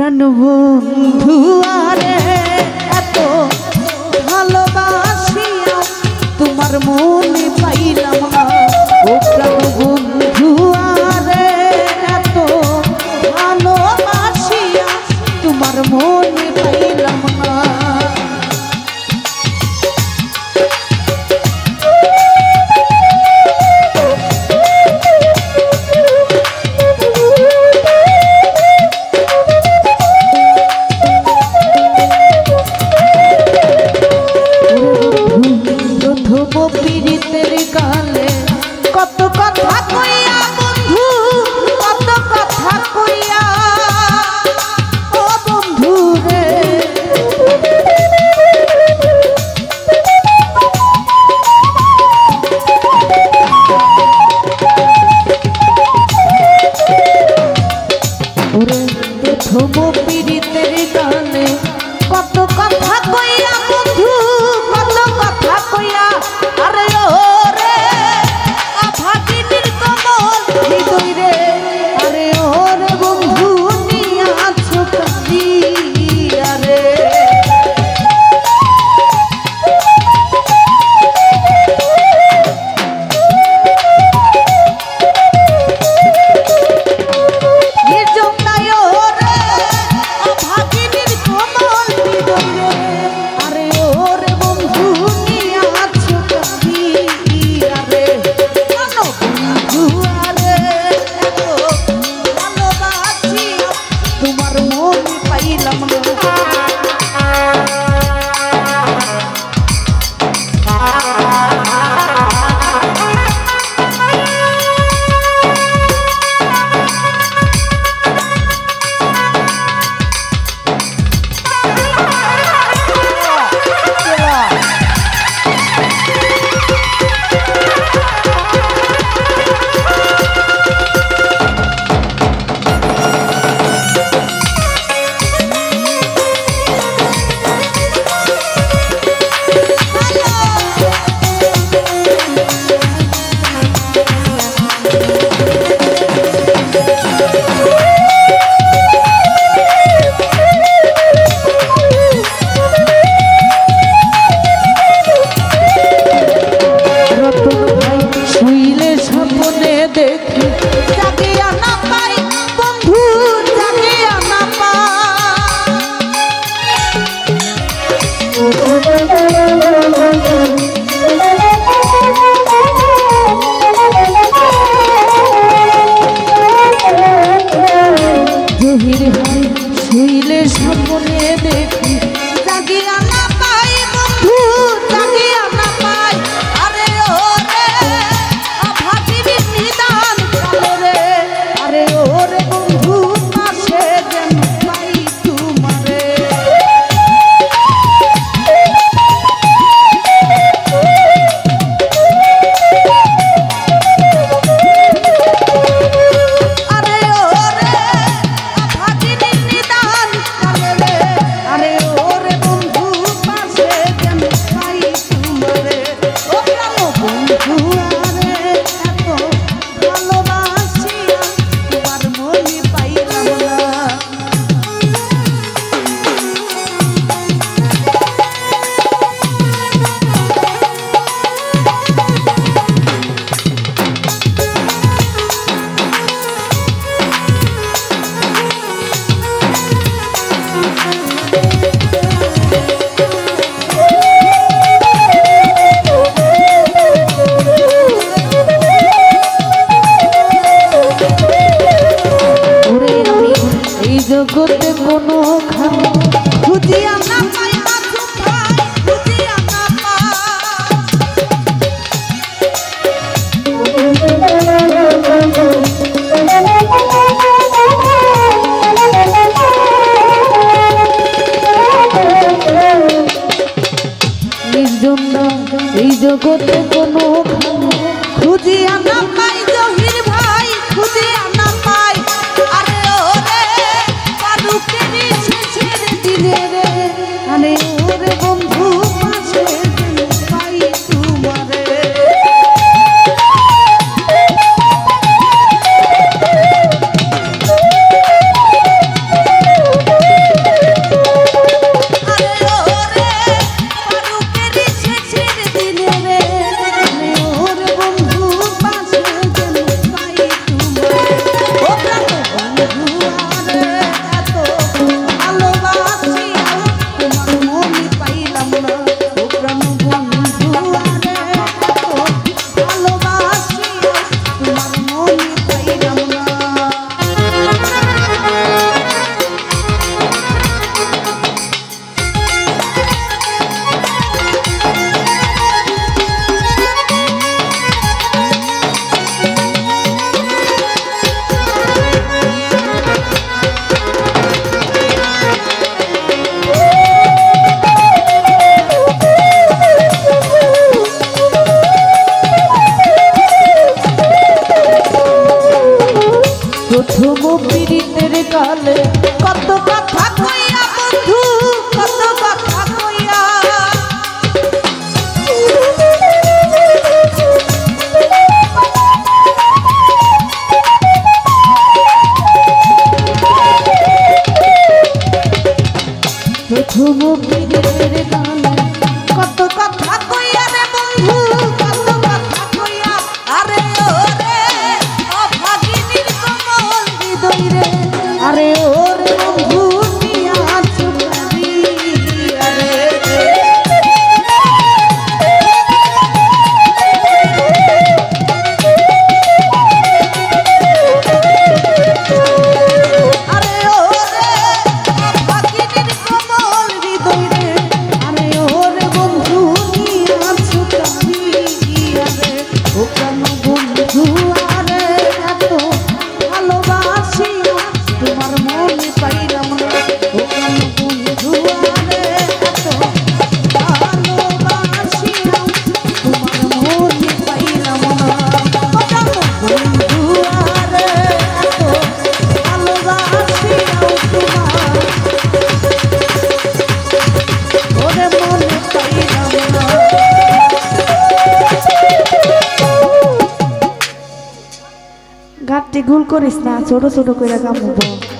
প্রাণ বন্ধু আরে এত ভালোবাসিয়া তোমার মনে পাইলাম না। ও প্রাণ বন্ধু আরে এত ভালোবাসিয়া তোমার মনে পাইলাম না। জগতে কোনো খানি খুঁজিয়া না পাই মাথুম ভাই, খুঁজিয়া না পাই। নির্জন্য এই জগতে কোনো খানি খুঁজিয়া না পাই, জহির ভাই খুঁজিয়া না পাই। আরে ওরে বালুকেরই শেষের দিনে রে, আরে প্রথম পীড়িতের কালে কত কথা কইয়া বন্ধু কত কথা কইয়া প্রথম পীড়িতের কালে কত কথা কইয়া রে বন্ধু কত কথা কইয়া আরে ওরে অভাগিনীর কোমল হৃদয় রে আরে ওরে বন্ধু নিয়া চুকারি আরে আরে ওরে অভাগিনীর কোমল হৃদয় রে আরে ওরে বন্ধু নিয়া চুকারি আরে ও কেন বন্ধু আরে এত ভালোবাসি তোমার মনে পাইলাম না ও কেন বন্ধু আরে এত ভালোবাসি তোমার মনে পাইলাম না ও কেন বন্ধু আরে এত ভালোবাসি তোমার ওরে মনে পাইলাম না গাঁটটি গুল করিস না ছোট ছোট করে কামড়